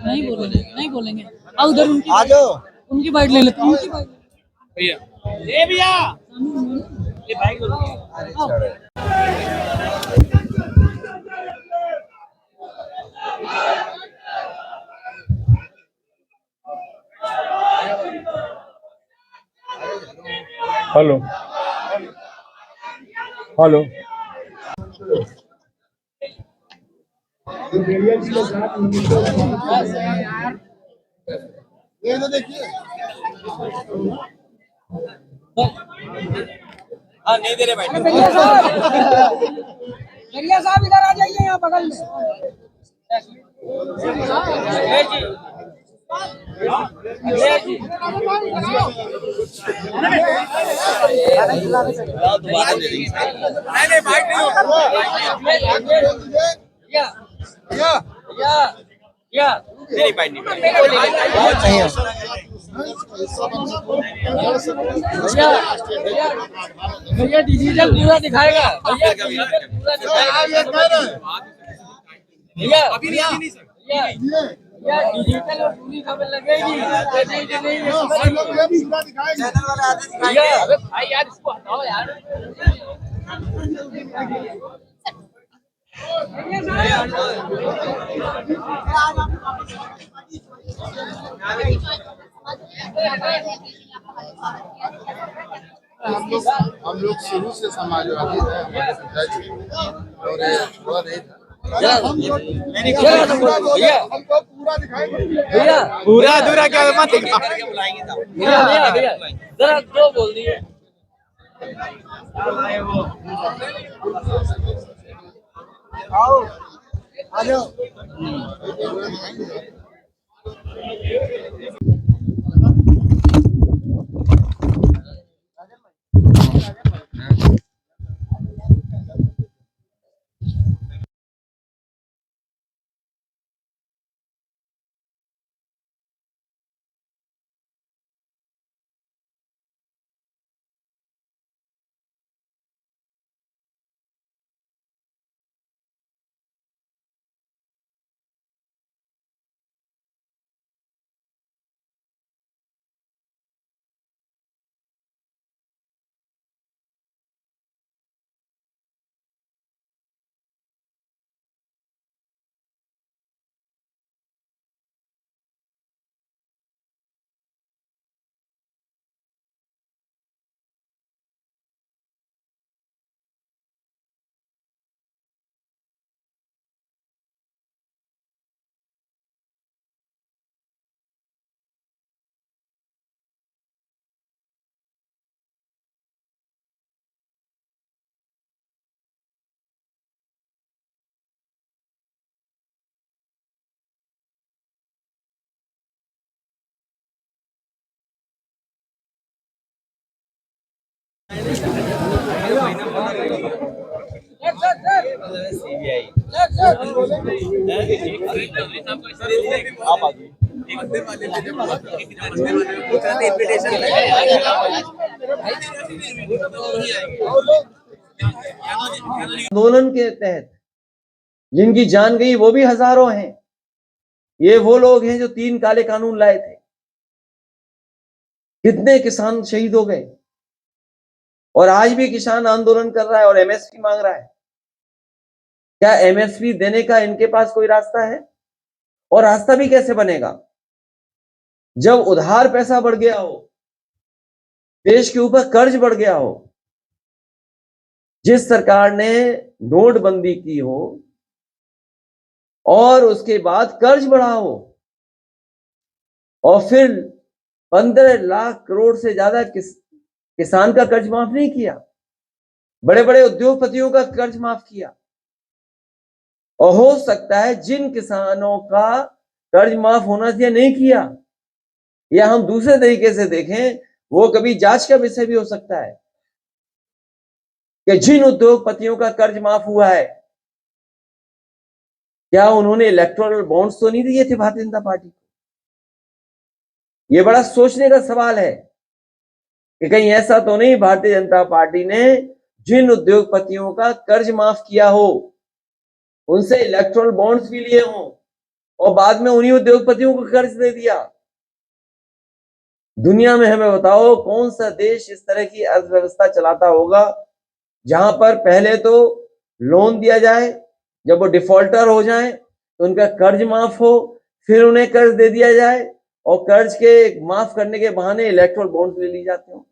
नहीं बोलेंगे, नहीं बोलेंगे। आ उधर उनकी आ जाओ, उनकी बाइट ले लेते हैं, उनकी बाइट भैया ए भैया ये बाइक अरे छोड़ो। हेलो हेलो ये तो देखिए, हाँ नहीं दे रहे भाई भैया साहब इधर आ जाइए, यहाँ बगल में। नहीं बाइक नहीं नहीं बाइक नहीं भैया डिजिटल पूरा दिखाएगा, भैया डिजिटल पूरा दिखाएगा। भैया अभी नहीं सर भैया डिजिटल और पूरी खबर लगेगी। भैया अबे भाई यार इसको हटाओ यार। हम लोग शुरू से समाजवादी है, हमारे पिताजी और थोड़ा नहीं था। हमको पूरा दिखाएंगे भैया पूरा अधूरा क्या मत भैया भैया जरा जो बोल दिए। आओ, आ जाओ। आंदोलन के तहत जिनकी जान गई वो भी हजारों हैं। ये वो लोग हैं जो 3 काले कानून लाए थे। कितने किसान शहीद हो गए और आज भी किसान आंदोलन कर रहा है और एमएसपी मांग रहा है। क्या एमएसपी देने का इनके पास कोई रास्ता है? और रास्ता भी कैसे बनेगा जब उधार पैसा बढ़ गया हो, देश के ऊपर कर्ज बढ़ गया हो, जिस सरकार ने नोटबंदी की हो और उसके बाद कर्ज बढ़ा हो और फिर 15 लाख करोड़ से ज्यादा किसान का कर्ज माफ नहीं किया, बड़े बड़े उद्योगपतियों का कर्ज माफ किया। और हो सकता है जिन किसानों का कर्ज माफ होना चाहिए नहीं किया, या हम दूसरे तरीके से देखें, वो कभी जांच का विषय भी हो सकता है कि जिन उद्योगपतियों का कर्ज माफ हुआ है, क्या उन्होंने इलेक्टोरल बॉन्ड्स तो नहीं दिए थे भारतीय जनता पार्टी को? यह बड़ा सोचने का सवाल है कि कहीं ऐसा तो नहीं भारतीय जनता पार्टी ने जिन उद्योगपतियों का कर्ज माफ किया हो, उनसे इलेक्टोरल बॉन्ड्स भी लिए हों और बाद में उन्हीं उद्योगपतियों को कर्ज दे दिया। दुनिया में हमें बताओ कौन सा देश इस तरह की अर्थव्यवस्था चलाता होगा जहां पर पहले तो लोन दिया जाए, जब वो डिफॉल्टर हो जाए तो उनका कर्ज माफ हो, फिर उन्हें कर्ज दे दिया जाए और कर्ज के माफ करने के बहाने इलेक्टोरल बॉन्ड ले ली जाते हो।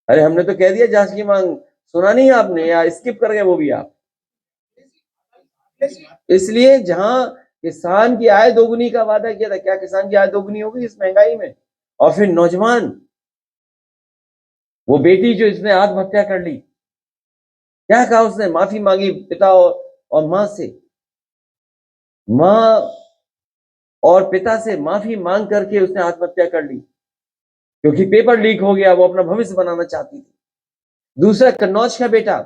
अरे हमने तो कह दिया जांच की मांग, सुना नहीं आपने या स्किप कर गए वो भी आप? इसलिए जहां किसान की आय दोगुनी का वादा किया था, क्या किसान की आय दोगुनी होगी इस महंगाई में? और फिर नौजवान, वो बेटी जो इसने आत्महत्या कर ली, क्या कहा उसने? माफी मांगी पिता और मां से, मां और पिता से माफी मांग करके उसने आत्महत्या कर ली क्योंकि पेपर लीक हो गया, वो अपना भविष्य बनाना चाहती थी। दूसरा कन्नौज का बेटा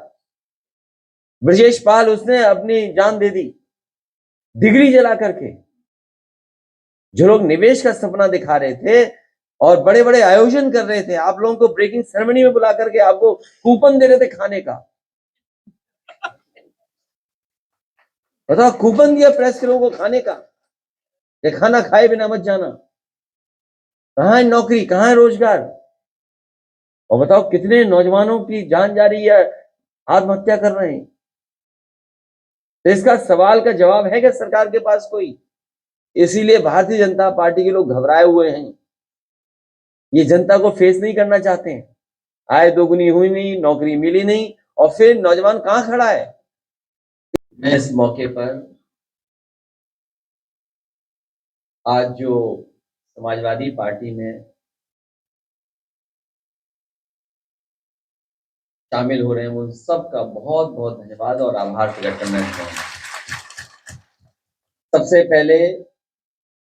ब्रजेश पाल, उसने अपनी जान दे दी डिग्री जला करके। जो लोग निवेश का सपना दिखा रहे थे और बड़े बड़े आयोजन कर रहे थे, आप लोगों को ब्रेकिंग सेरेमनी में बुला करके आपको कूपन दे रहे थे खाने का, बताओ, कूपन दिया प्रेस के लोगों को खाने का, ये खाना खाए बिना मत जाना। कहां है नौकरी, कहां है रोजगार? और बताओ कितने नौजवानों की जान जा रही है, आत्महत्या कर रहे हैं। तो इसका सवाल का जवाब है क्या सरकार के पास कोई? इसीलिए भारतीय जनता पार्टी के लोग घबराए हुए हैं, ये जनता को फेस नहीं करना चाहते हैं। आय दोगुनी हुई नहीं, नौकरी मिली नहीं, और फिर नौजवान कहां खड़ा है? मैं इस मौके पर आज जो समाजवादी पार्टी में शामिल हो रहे हैं उन सबका बहुत बहुत धन्यवाद और आभार प्रकट करना चाहूंगा। सबसे पहले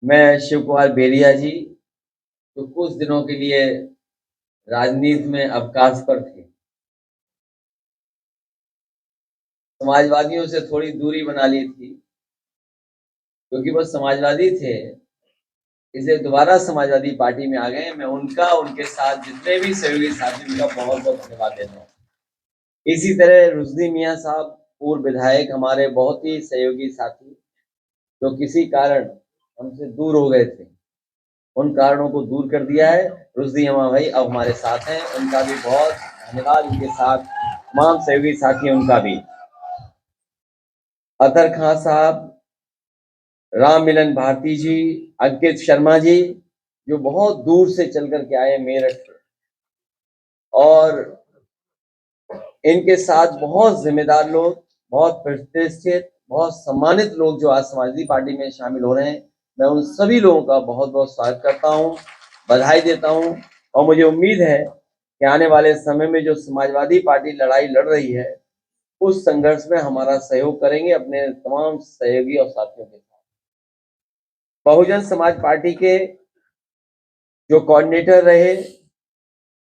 मैं शिव कुमार बेरिया जी, जो कुछ दिनों के लिए राजनीति में अवकाश पर थे, समाजवादियों से थोड़ी दूरी बना ली थी क्योंकि वो समाजवादी थे, इसे दोबारा समाजवादी पार्टी में आ गए। मैं उनका, उनके साथ जितने भी सहयोगी साथी, उनका बहुत बहुत धन्यवाद देता हूँ। इसी तरह रुश्दी मियाँ साहब, पूर्व विधायक, हमारे बहुत ही सहयोगी साथी, जो किसी कारण हमसे दूर हो गए थे, उन कारणों को दूर कर दिया है। रुश्दी अम्मा भाई अब हमारे साथ हैं, उनका भी बहुत धन्यवाद। उनके साथ तमाम सहयोगी साथी, उनका भी। अतर खां साहब, राम मिलन भारती जी, अंकित शर्मा जी, जो बहुत दूर से चल करके आए मेरठ से, और इनके साथ बहुत जिम्मेदार लोग, बहुत प्रतिष्ठित, बहुत सम्मानित लोग जो आज समाजवादी पार्टी में शामिल हो रहे हैं, मैं उन सभी लोगों का बहुत बहुत स्वागत करता हूं, बधाई देता हूं। और मुझे उम्मीद है कि आने वाले समय में जो समाजवादी पार्टी लड़ाई लड़ रही है, उस संघर्ष में हमारा सहयोग करेंगे अपने तमाम सहयोगी और साथियों के साथ। बहुजन समाज पार्टी के जो कोऑर्डिनेटर रहे,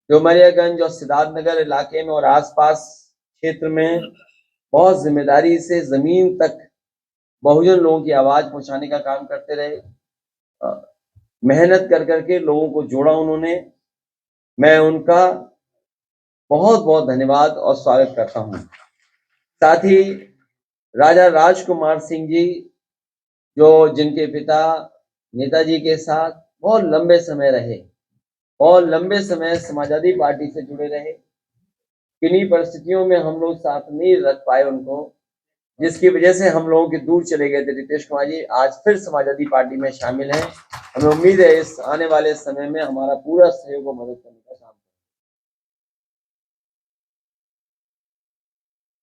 जो मरियागंज और सिद्धार्थनगर इलाके में और आसपास क्षेत्र में बहुत जिम्मेदारी से जमीन तक बहुजन लोगों की आवाज पहुंचाने का काम करते रहे, मेहनत कर करके लोगों को जोड़ा उन्होंने, मैं उनका बहुत बहुत धन्यवाद और स्वागत करता हूं। साथ ही राजा राजकुमार सिंह जी, जो जिनके पिता नेताजी के साथ बहुत लंबे समय रहे और लंबे समय समाजवादी पार्टी से जुड़े रहे, किन्हीं परिस्थितियों में हम लोग साथ नहीं रख पाए उनको, जिसकी वजह से हम लोगों के दूर चले गए थे। रितेश कुमार जी आज फिर समाजवादी पार्टी में शामिल हैं। हमें उम्मीद है इस आने वाले समय में हमारा पूरा सहयोग और मदद करने का काम करें।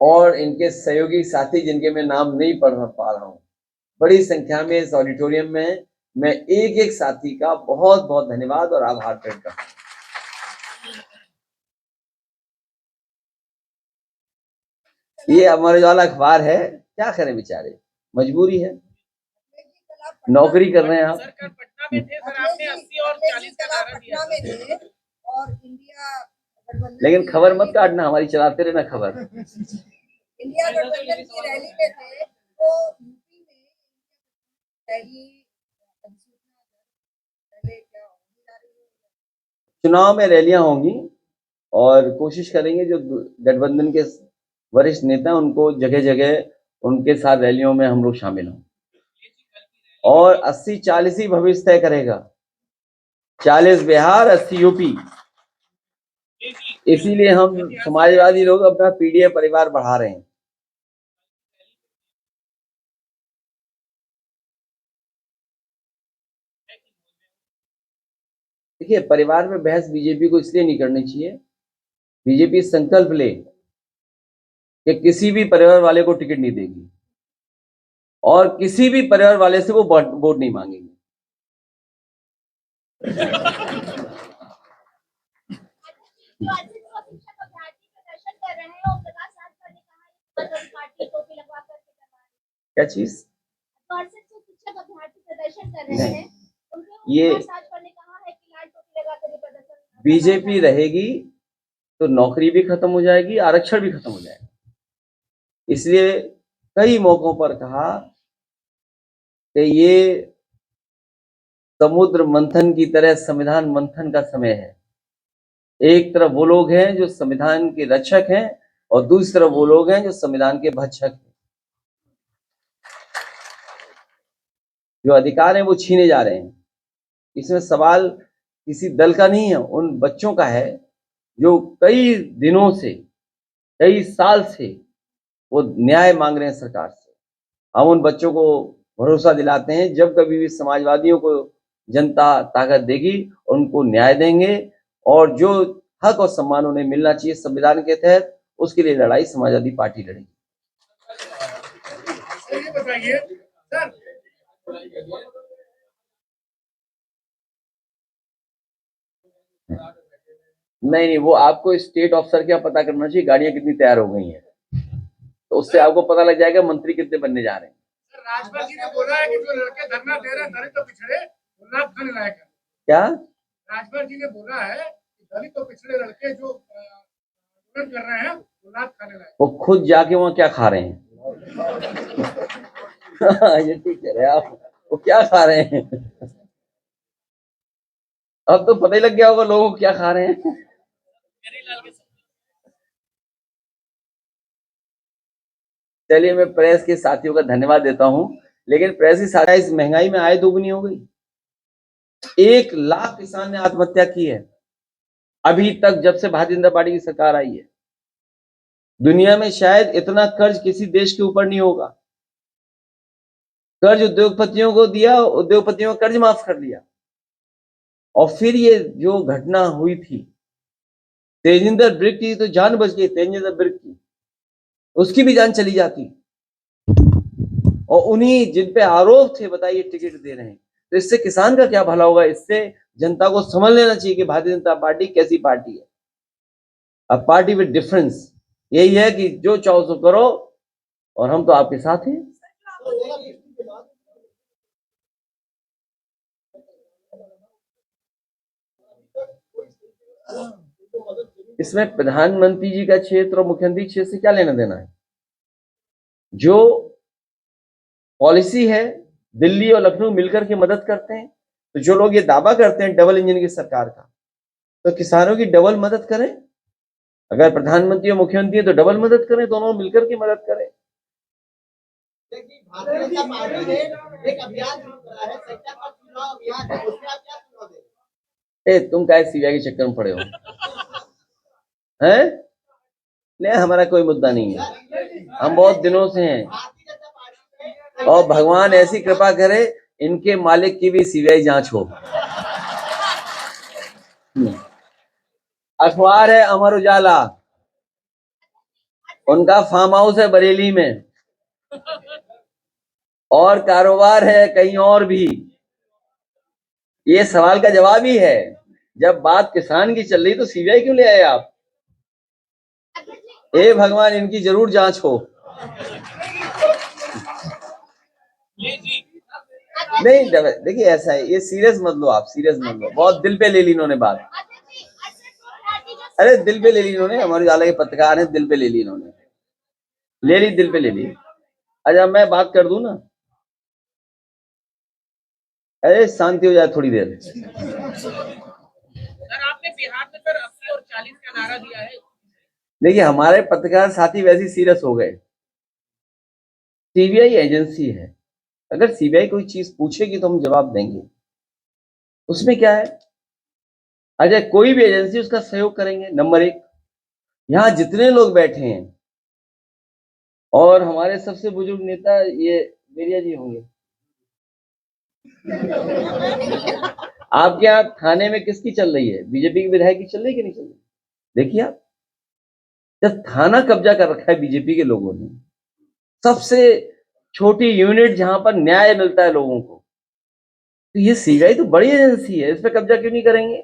और इनके सहयोगी साथी जिनके मैं नाम नहीं पढ़ पा रहा हूँ, बड़ी संख्या में इस ऑडिटोरियम में, मैं एक एक साथी का बहुत बहुत धन्यवाद और आभार प्रकट करता हूँ। ये अमर उजाला अखबार है, क्या करें बेचारे, मजबूरी है, नौकरी कर रहे हैं आप। सर पटना में थे सर, आपने 80 और 40 का नारा दिया और इंडिया गठबंधन, लेकिन खबर मत काटना, हमारी चलाते रहना खबर। इंडिया गठबंधन की रैली में थे, तो यूपी में रैली पहले क्या होगी जा रही है? चुनाव में रैलियां होंगी और कोशिश करेंगे जो गठबंधन के वरिष्ठ नेता उनको जगह जगह उनके साथ रैलियों में हम लोग शामिल हों। और 80-40 ही भविष्य तय करेगा। 40 बिहार, 80 यूपी। इसीलिए हम समाजवादी लोग अपना पीडीए परिवार बढ़ा रहे हैं। देखिए, परिवार में बहस बीजेपी को इसलिए नहीं करनी चाहिए। बीजेपी संकल्प ले कि किसी भी परिवार वाले को टिकट नहीं देगी और किसी भी परिवार वाले से वो वोट नहीं मांगेगी। क्या चीज? ये बीजेपी रहेगी तो नौकरी भी खत्म हो जाएगी, आरक्षण भी खत्म हो जाएगा। इसलिए कई मौकों पर कहा कि ये समुद्र मंथन की तरह संविधान मंथन का समय है। एक तरफ वो लोग हैं जो संविधान के रक्षक हैं और दूसरी तरफ वो लोग हैं जो संविधान के भक्षक हैं। जो अधिकार हैं वो छीने जा रहे हैं। इसमें सवाल किसी दल का नहीं है, उन बच्चों का है जो कई दिनों से, कई साल से वो न्याय मांग रहे हैं सरकार से। हम उन बच्चों को भरोसा दिलाते हैं, जब कभी भी समाजवादियों को जनता ताकत देगी, उनको न्याय देंगे और जो हक और सम्मान उन्हें मिलना चाहिए संविधान के तहत, उसके लिए लड़ाई समाजवादी पार्टी लड़ेगी। ये बताइए सर, नहीं, वो आपको स्टेट ऑफिसर क्या पता करना चाहिए गाड़ियां कितनी तैयार हो गई हैं, तो उससे आपको पता लग जाएगा मंत्री कितने बनने जा रहे हैं। राजभर जी ने बोला है कि जो लड़के धरना दे रहे हैं दलित तो पिछड़े, वो लाभ खाने लायक है। क्या राजभर जी ने बोला है कि दलित तो पिछड़े लड़के जो आंदोलन कर रहे हैं वो लाभ खाने लायक। वो खुद जाके वहां क्या खा रहे हैं? ये ठीक कह रहे हैं आप, वो क्या खा रहे हैं? अब तो पता ही लग गया होगा लोगों को क्या खा रहे हैं। चलिए, मैं प्रेस के साथियों का धन्यवाद देता हूं, लेकिन प्रेस की साथियों इस महंगाई में आय दोगुनी हो गई। 1 लाख किसान ने आत्महत्या की है अभी तक, जब से भारतीय जनता पार्टी की सरकार आई है। दुनिया में शायद इतना कर्ज किसी देश के ऊपर नहीं होगा। कर्ज उद्योगपतियों को दिया, उद्योगपतियों का कर्ज माफ कर दिया। और फिर ये जो घटना हुई थी तेजिंदर ब्रिक की, तो जान बच गई तेजिंदर ब्रिक की, उसकी भी जान चली जाती। और उन्हीं जिन पे आरोप थे, बताइए, टिकट दे रहे हैं। तो इससे किसान का क्या भला होगा? इससे जनता को समझ लेना चाहिए कि भारतीय जनता पार्टी कैसी पार्टी है। अब पार्टी विद डिफरेंस यही है कि जो चाहो सो करो और हम तो आपके साथ हैं। इसमें प्रधानमंत्री जी का क्षेत्र और मुख्यमंत्री क्षेत्र से क्या लेना देना है? जो पॉलिसी है, दिल्ली और लखनऊ मिलकर के मदद करते हैं। तो जो लोग ये दावा करते हैं डबल इंजन की सरकार का, तो किसानों की डबल मदद करें। अगर प्रधानमंत्री और मुख्यमंत्री है तो डबल मदद करें, दोनों मिलकर के मदद करें। भारतीय जनता पार्टी ने एक अभियान शुरू करा है, सत्ता का चुनाव अभियान है, उसमें आप क्या सुझाव देंगे? तुम क्या सीबीआई के चक्कर में पड़े हो? हैं? नहीं, हमारा कोई मुद्दा नहीं है, हम बहुत दिनों से हैं और भगवान ऐसी कृपा करे इनके मालिक की भी सीबीआई जांच हो। अखबार है अमर उजाला, उनका फार्म हाउस है बरेली में और कारोबार है कहीं और भी। ये सवाल का जवाब ही है। जब बात किसान की चल रही तो सीबीआई क्यों ले आए आप? हे भगवान, इनकी जरूर जांच हो। नहीं, देखिए ऐसा है, ये सीरियस मत लो, आप सीरियस मत लो। बहुत दिल पे ले ली इन्होंने बात। अरे दिल पे ले ली इन्होंने, हमारे उजाला के पत्रकार हैं, दिल पे ले ली इन्होंने, ले ली, दिल पे ले ली। अच्छा, मैं बात कर दूं ना? अरे शांति हो जाए थोड़ी देर। सर, आपने बिहार में सर 80 और 40 का नारा दिया है। देखिए, हमारे पत्रकार साथी वैसे सीरियस हो गए। सीबीआई एजेंसी है, अगर सीबीआई कोई चीज पूछेगी तो हम जवाब देंगे, उसमें क्या है। अच्छा, कोई भी एजेंसी उसका सहयोग करेंगे। नंबर एक, यहाँ जितने लोग बैठे हैं और हमारे सबसे बुजुर्ग नेता ये बेरिया जी होंगे। आपके यहाँ थाने में किसकी चल रही है? बीजेपी की विधायक की चल रही है कि नहीं चल रही? देखिए आप, जब थाना कब्जा कर रखा है बीजेपी के लोगों ने, सबसे छोटी यूनिट जहां पर न्याय मिलता है लोगों को, तो ये सीबीआई तो बड़ी एजेंसी है, इस पे कब्जा क्यों नहीं करेंगे?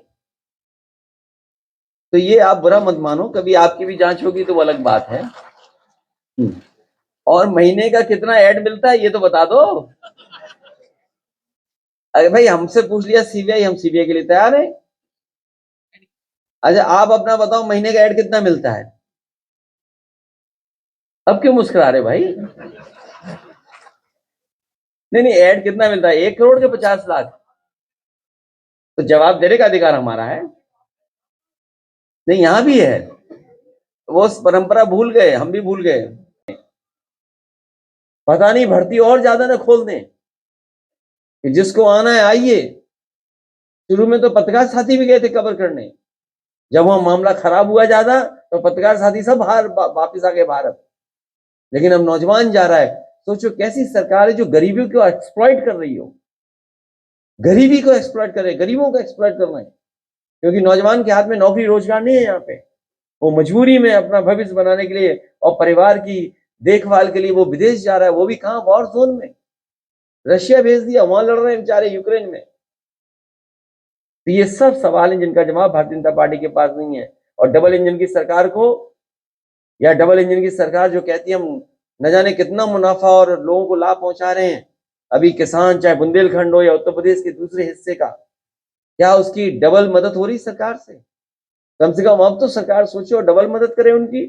तो ये आप बुरा मत मानो, कभी आपकी भी जांच होगी तो वो अलग बात है। और महीने का कितना ऐड मिलता है ये तो बता दो। अरे भाई, हमसे पूछ लिया सीबीआई, हम सीबीआई के लिए तैयार हैं। अच्छा, आप अपना बताओ, महीने का ऐड कितना मिलता है? अब क्यों मुस्कुरा रहे भाई? नहीं, ऐड कितना मिलता है? 1 करोड़ के 50 लाख? तो जवाब देने का अधिकार हमारा है। नहीं, यहां भी है, वो परंपरा भूल गए, हम भी भूल गए। पता नहीं भर्ती और ज्यादा ना खोल दें कि जिसको आना है आइए। शुरू में तो पत्रकार साथी भी गए थे कवर करने, जब वहां मामला खराब हुआ ज्यादा तो पत्रकार साथी सब वापिस आ गए भारत। लेकिन अब नौजवान जा रहा है। सोचो कैसी सरकार है जो गरीबी को एक्सप्लॉइट कर रही हो, गरीबी को एक्सप्लॉइट कर रहे, गरीबों को एक्सप्लॉइट कर रहे हैं, क्योंकि नौजवान के हाथ में नौकरी रोजगार नहीं है। यहाँ पे वो मजबूरी में अपना भविष्य बनाने के लिए और परिवार की देखभाल के लिए वो विदेश जा रहा है, वो भी कहां? वॉर जोन में। रशिया भेज दिया, वहां लड़ रहे हैं बेचारे, यूक्रेन में। तो ये सब सवाल हैं जिनका जवाब भारतीय जनता पार्टी के पास नहीं है। और डबल इंजन की सरकार को, या डबल इंजन की सरकार जो कहती है हम न जाने कितना मुनाफा और लोगों को लाभ पहुंचा रहे हैं, अभी किसान चाहे बुंदेलखंड हो या उत्तर प्रदेश के दूसरे हिस्से का, क्या उसकी डबल मदद हो रही सरकार से? कम से कम अब तो सरकार सोचे और डबल मदद करे उनकी।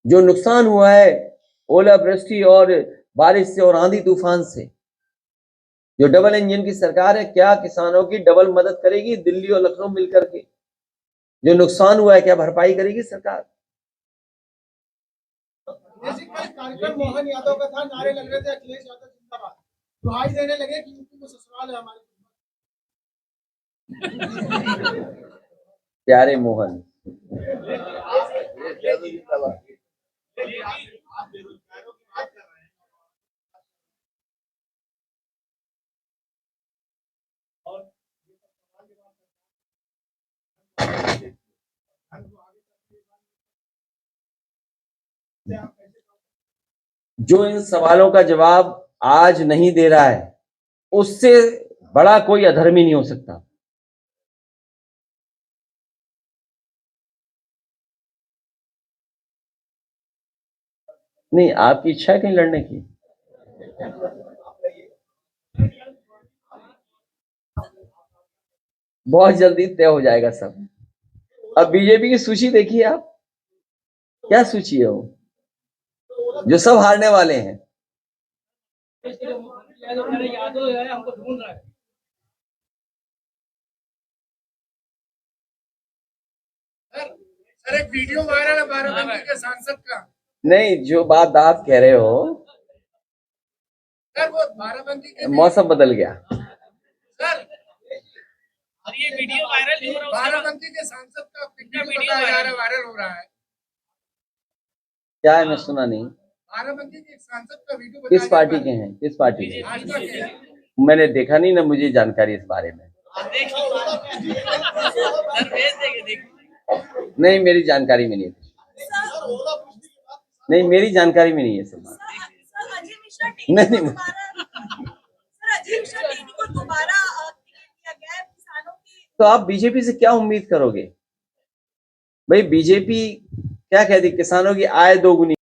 जो नुकसान हुआ है ओलावृष्टि और बारिश से और आंधी तूफान से, जो डबल इंजन की सरकार है, क्या किसानों की डबल मदद करेगी? दिल्ली और लखनऊ मिलकर के जो नुकसान हुआ है क्या भरपाई करेगी सरकार? कार्यक्रम मोहन यादव का था, नारे लग रहे थे अखिलेश यादव जिंदाबाद, दुहाई देने लगे कि यूपी में ससुराल है हमारे। प्यारे मोहन, जो इन सवालों का जवाब आज नहीं दे रहा है, उससे बड़ा कोई अधर्मी नहीं हो सकता। नहीं, आपकी इच्छा है कहीं लड़ने की? बहुत जल्दी तय हो जाएगा सब। अब बीजेपी की सूची देखिए आप, क्या सूची है वो, जो सब हारने वाले हैं। सर एक वीडियो वायरल है बाराबंकी के सांसद का। नहीं, जो बात आप कह रहे हो, सर वो बाराबंकी के मौसम बदल गया। सर, और ये वीडियो वायरल हो रहा है, बाराबंकी के सांसद का वीडियो बताया जा रहा है, वायरल हो रहा है। क्या है, मैं सुना नहीं। बाराबंकी के एक सांसद का वीडियो किस पार्टी के हैं? किस पार्टी के? भाजपा के। मैंने देखा नहीं ना, मुझे जानकारी इस बारे में नहीं, मेरी जानकारी में नहीं है। नहीं, मेरी जानकारी में नहीं है सब बात। नहीं, तो आप बीजेपी से क्या उम्मीद करोगे भाई? बीजेपी क्या कहती? किसानों की आय दोगुनी।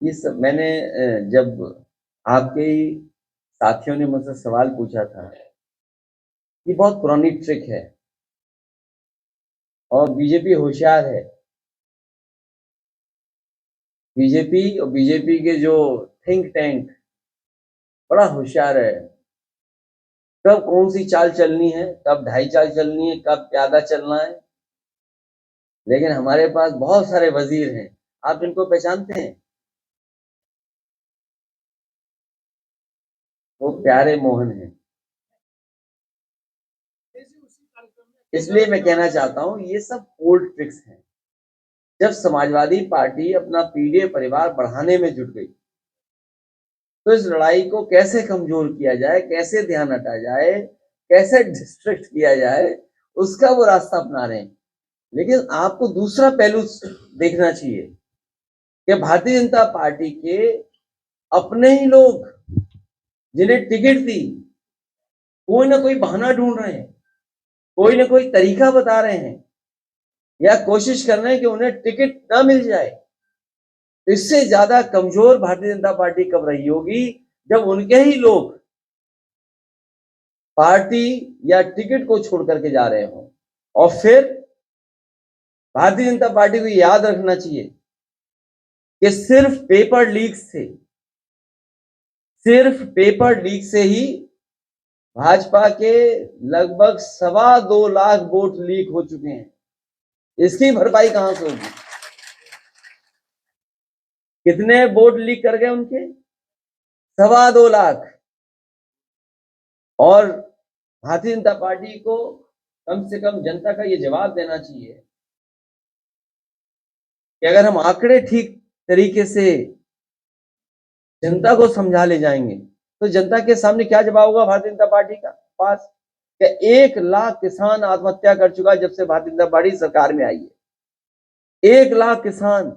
ये सब मैंने जब आपके साथियों ने मुझसे सवाल पूछा था, ये बहुत पुरानी ट्रिक है और बीजेपी होशियार है। बीजेपी और बीजेपी के जो थिंक टैंक बड़ा होशियार है, कब कौन सी चाल चलनी है, कब ढाई चाल चलनी है, कब प्यादा चलना है। लेकिन हमारे पास बहुत सारे वजीर हैं, आप इनको पहचानते हैं? वो प्यारे मोहन हैं। इसलिए मैं कहना चाहता हूं ये सब ओल्ड ट्रिक्स हैं। जब समाजवादी पार्टी अपना पीढ़ी परिवार बढ़ाने में जुट गई तो इस लड़ाई को कैसे कमजोर किया जाए, कैसे ध्यान हटाया जाए, कैसे डिस्ट्रैक्ट किया जाए, उसका वो रास्ता अपना रहे हैं। लेकिन आपको दूसरा पहलू देखना चाहिए कि भारतीय जनता पार्टी के अपने ही लोग जिन्हें टिकट दी कोई ना कोई बहाना ढूंढ रहे हैं, कोई ना कोई तरीका बता रहे हैं या कोशिश कर रहे हैं कि उन्हें टिकट ना मिल जाए। इससे ज्यादा कमजोर भारतीय जनता पार्टी कब रही होगी जब उनके ही लोग पार्टी या टिकट को छोड़ करके जा रहे हों। और फिर भारतीय जनता पार्टी को याद रखना चाहिए कि सिर्फ पेपर लीक से ही भाजपा के लगभग 2.25 लाख वोट लीक हो चुके हैं। इसकी भरपाई कहां से होगी? कितने वोट लीक कर गए उनके? 2.25 लाख। और भारतीय जनता पार्टी को कम से कम जनता का ये जवाब देना चाहिए कि अगर हम आंकड़े ठीक तरीके से जनता को समझा ले जाएंगे तो जनता के सामने क्या जवाब होगा भारतीय जनता पार्टी का पास कि 1 लाख किसान आत्महत्या कर चुका है जब से भारतीय जनता पार्टी सरकार में आई है। 1 लाख किसान